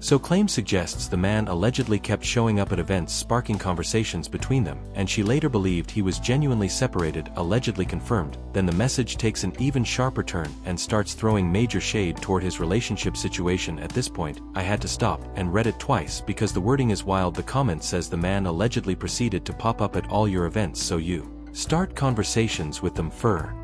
So claim suggests the man allegedly kept showing up at events sparking conversations between them, and she later believed he was genuinely separated, allegedly confirmed. Then the message takes an even sharper turn and starts throwing major shade toward his relationship situation. At this point, I had to stop and read it twice because the wording is wild. The comment says the man allegedly proceeded to pop up at all your events so you start conversations with them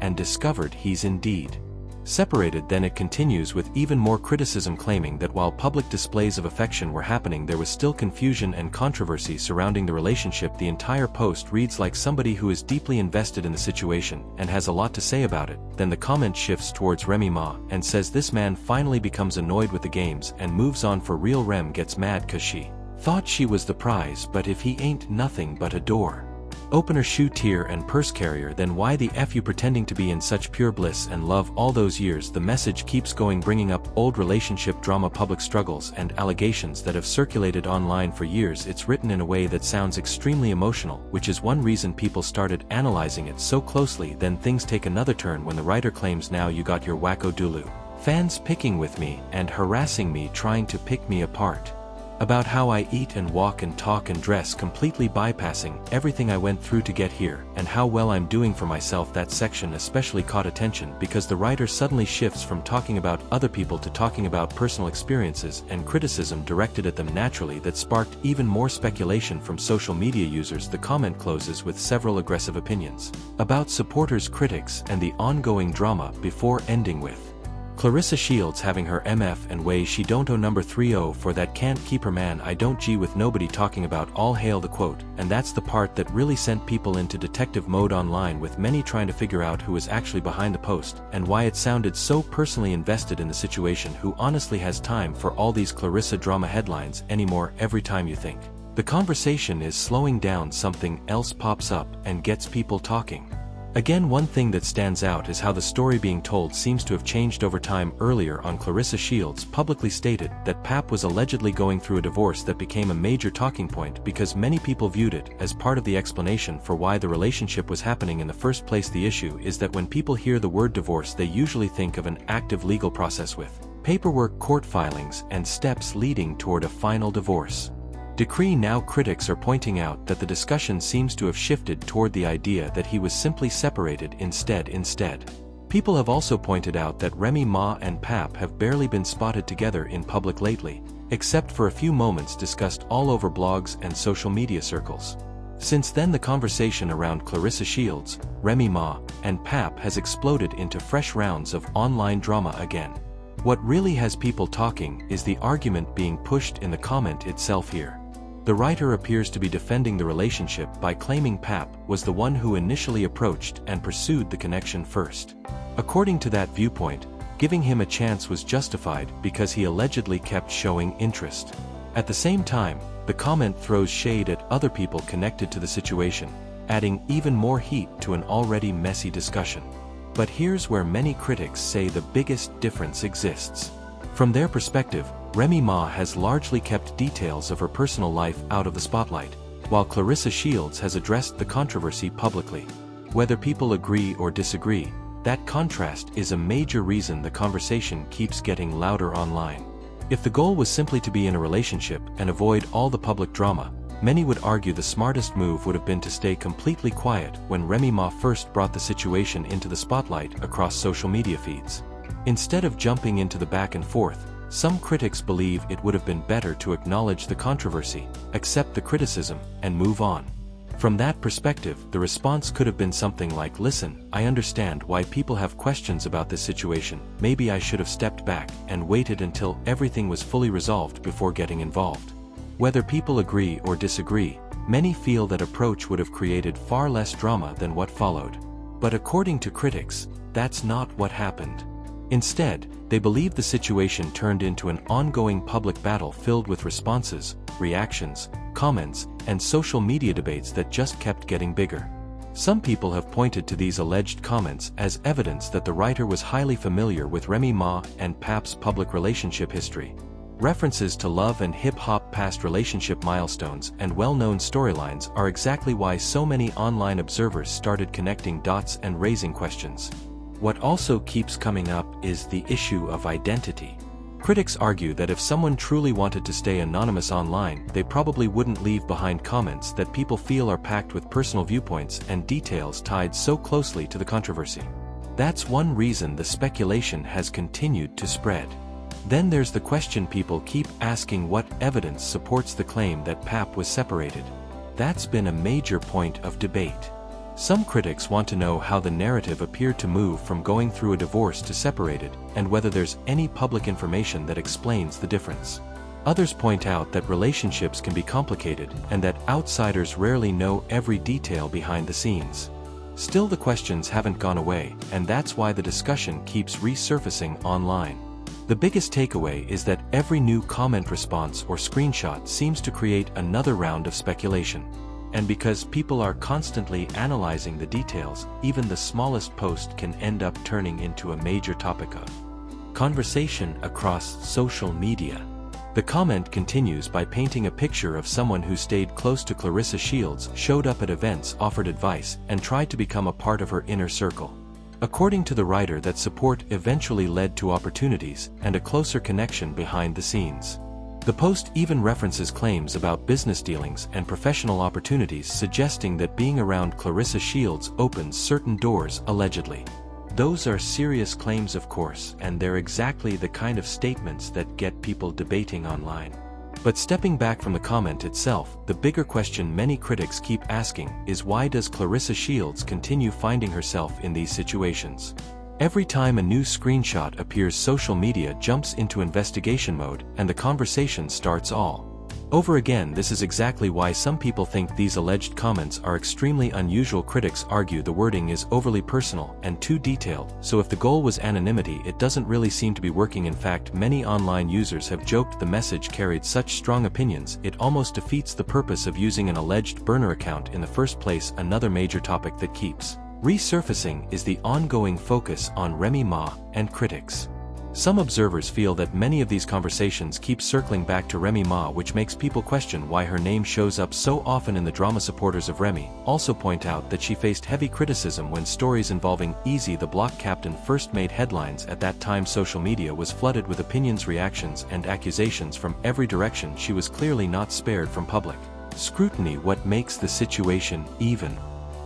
and discovered he's indeed separated. Then it continues with even more criticism, claiming that while public displays of affection were happening, there was still confusion and controversy surrounding the relationship. The entire post reads like somebody who is deeply invested in the situation and has a lot to say about it. Then the comment shifts towards Remy Ma and says this man finally becomes annoyed with the games and moves on for real. Rem gets mad cause she thought she was the prize, but if he ain't nothing but a door opener, shoe tier and purse carrier, then why the F you pretending to be in such pure bliss and love all those years? The message keeps going, bringing up old relationship drama, public struggles and allegations that have circulated online for years. It's written in a way that sounds extremely emotional, which is one reason people started analyzing it so closely. Then things take another turn when the writer claims, now you got your wacko Dulu fans picking with me and harassing me, trying to pick me apart about how I eat and walk and talk and dress, completely bypassing everything I went through to get here, and how well I'm doing for myself. That section especially caught attention because the writer suddenly shifts from talking about other people to talking about personal experiences and criticism directed at them naturally. That sparked even more speculation from social media users. The comment closes with several aggressive opinions about supporters, critics, and the ongoing drama, before ending with Claressa Shields having her MF and way she don't owe number 30 for that can't keep her man I don't G with nobody talking about all hail. The quote, and that's the part that really sent people into detective mode online, with many trying to figure out who was actually behind the post and why it sounded so personally invested in the situation. Who honestly has time for all these Claressa drama headlines anymore? Every time you think the conversation is slowing down, something else pops up and gets people talking. Again, one thing that stands out is how the story being told seems to have changed over time. Earlier on, Claressa Shields publicly stated that Pap was allegedly going through a divorce. That became a major talking point because many people viewed it as part of the explanation for why the relationship was happening in the first place. The issue is that when people hear the word divorce, they usually think of an active legal process with paperwork, court filings, and steps leading toward a final divorce decree. Now critics are pointing out that the discussion seems to have shifted toward the idea that he was simply separated instead. People have also pointed out that Remy Ma and Pap have barely been spotted together in public lately, except for a few moments discussed all over blogs and social media circles. Since then, the conversation around Claressa Shields, Remy Ma, and Pap has exploded into fresh rounds of online drama again. What really has people talking is the argument being pushed in the comment itself here. The writer appears to be defending the relationship by claiming Pap was the one who initially approached and pursued the connection first. According to that viewpoint, giving him a chance was justified because he allegedly kept showing interest. At the same time, the comment throws shade at other people connected to the situation, adding even more heat to an already messy discussion. But here's where many critics say the biggest difference exists. From their perspective, Remy Ma has largely kept details of her personal life out of the spotlight, while Claressa Shields has addressed the controversy publicly. Whether people agree or disagree, that contrast is a major reason the conversation keeps getting louder online. If the goal was simply to be in a relationship and avoid all the public drama, many would argue the smartest move would have been to stay completely quiet when Remy Ma first brought the situation into the spotlight across social media feeds. Instead of jumping into the back and forth, some critics believe it would have been better to acknowledge the controversy, accept the criticism, and move on. From that perspective, the response could have been something like, listen, I understand why people have questions about this situation. Maybe I should have stepped back and waited until everything was fully resolved before getting involved. Whether people agree or disagree, many feel that approach would have created far less drama than what followed. But according to critics, that's not what happened. Instead, they believe the situation turned into an ongoing public battle filled with responses, reactions, comments, and social media debates that just kept getting bigger. Some people have pointed to these alleged comments as evidence that the writer was highly familiar with Remy Ma and Pap's public relationship history. References to love and hip-hop past relationship milestones and well-known storylines are exactly why so many online observers started connecting dots and raising questions. What also keeps coming up is the issue of identity. Critics argue that if someone truly wanted to stay anonymous online, they probably wouldn't leave behind comments that people feel are packed with personal viewpoints and details tied so closely to the controversy. That's one reason the speculation has continued to spread. Then there's the question people keep asking: what evidence supports the claim that Pap was separated? That's been a major point of debate. Some critics want to know how the narrative appeared to move from going through a divorce to separated, and whether there's any public information that explains the difference. Others point out that relationships can be complicated, and that outsiders rarely know every detail behind the scenes. Still, the questions haven't gone away, and that's why the discussion keeps resurfacing online. The biggest takeaway is that every new comment, response, or screenshot seems to create another round of speculation. And because people are constantly analyzing the details, even the smallest post can end up turning into a major topic of conversation across social media. The comment continues by painting a picture of someone who stayed close to Claressa Shields, showed up at events, offered advice, and tried to become a part of her inner circle. According to the writer, that support eventually led to opportunities and a closer connection behind the scenes. The post even references claims about business dealings and professional opportunities, suggesting that being around Claressa Shields opens certain doors, allegedly. Those are serious claims, of course, and they're exactly the kind of statements that get people debating online. But stepping back from the comment itself, the bigger question many critics keep asking is: why does Claressa Shields continue finding herself in these situations? Every time a new screenshot appears, social media jumps into investigation mode, and the conversation starts all over again. This is exactly why some people think these alleged comments are extremely unusual. Critics argue the wording is overly personal and too detailed, so if the goal was anonymity, it doesn't really seem to be working. In fact, many online users have joked the message carried such strong opinions, it almost defeats the purpose of using an alleged burner account in the first place. Another major topic that keeps resurfacing is the ongoing focus on Remy Ma and critics. Some observers feel that many of these conversations keep circling back to Remy Ma, which makes people question why her name shows up so often in the drama. Supporters of Remy also point out that she faced heavy criticism when stories involving Easy the Block Captain first made headlines. At that time, social media was flooded with opinions, reactions, and accusations from every direction. She was clearly not spared from public scrutiny. What makes the situation even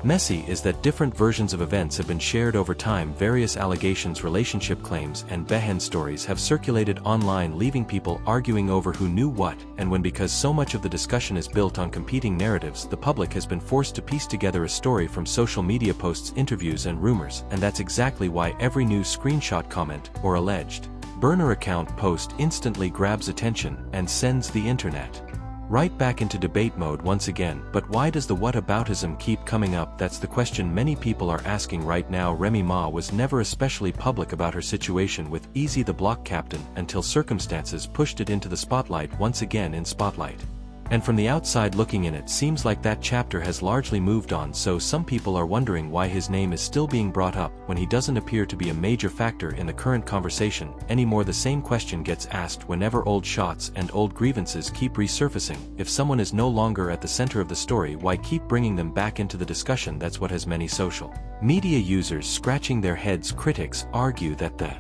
messy is that different versions of events have been shared over time. Various allegations, relationship claims, and behen stories have circulated online, leaving people arguing over who knew what and when. Because so much of the discussion is built on competing narratives, the public has been forced to piece together a story from social media posts, interviews, and rumors, and that's exactly why every new screenshot, comment, or alleged burner account post instantly grabs attention and sends the internet right back into debate mode once again. But why does the whataboutism keep coming up? That's the question many people are asking right now. Remy Ma was never especially public about her situation with Easy the Block Captain until circumstances pushed it into the spotlight once again. In spotlight. And from the outside looking in, it seems like that chapter has largely moved on, so some people are wondering why his name is still being brought up when he doesn't appear to be a major factor in the current conversation anymore. The same question gets asked whenever old shots and old grievances keep resurfacing. If someone is no longer at the center of the story, why keep bringing them back into the discussion? That's what has many social media users scratching their heads. Critics argue that the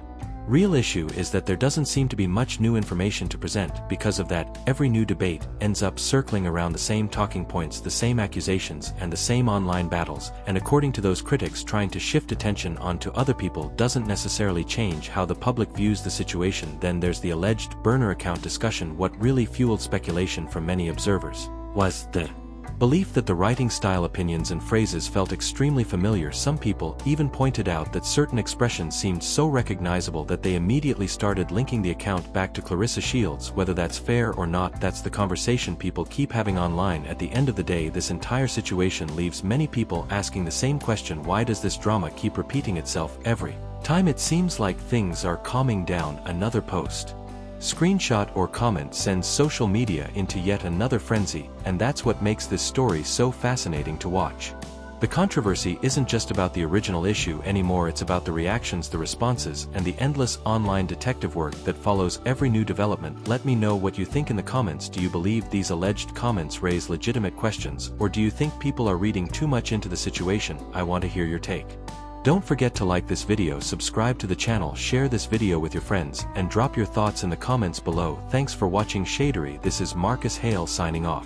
real issue is that there doesn't seem to be much new information to present. Because of that, every new debate ends up circling around the same talking points, the same accusations, and the same online battles. And according to those critics, trying to shift attention onto other people doesn't necessarily change how the public views the situation. Then there's the alleged burner account discussion. What really fueled speculation from many observers was the belief that the writing style, opinions, and phrases felt extremely familiar. Some people even pointed out that certain expressions seemed so recognizable that they immediately started linking the account back to Claressa Shields. Whether that's fair or not, that's the conversation people keep having online. At the end of the day, this entire situation leaves many people asking the same question: why does this drama keep repeating itself every time it seems like things are calming down? Another post, screenshot, or comment sends social media into yet another frenzy, and that's what makes this story so fascinating to watch. The controversy isn't just about the original issue anymore, it's about the reactions, the responses, and the endless online detective work that follows every new development. Let me know what you think in the comments. Do you believe these alleged comments raise legitimate questions, or do you think people are reading too much into the situation? I want to hear your take. Don't forget to like this video, subscribe to the channel, share this video with your friends, and drop your thoughts in the comments below. Thanks for watching Shadery. This is Marcus Hale signing off.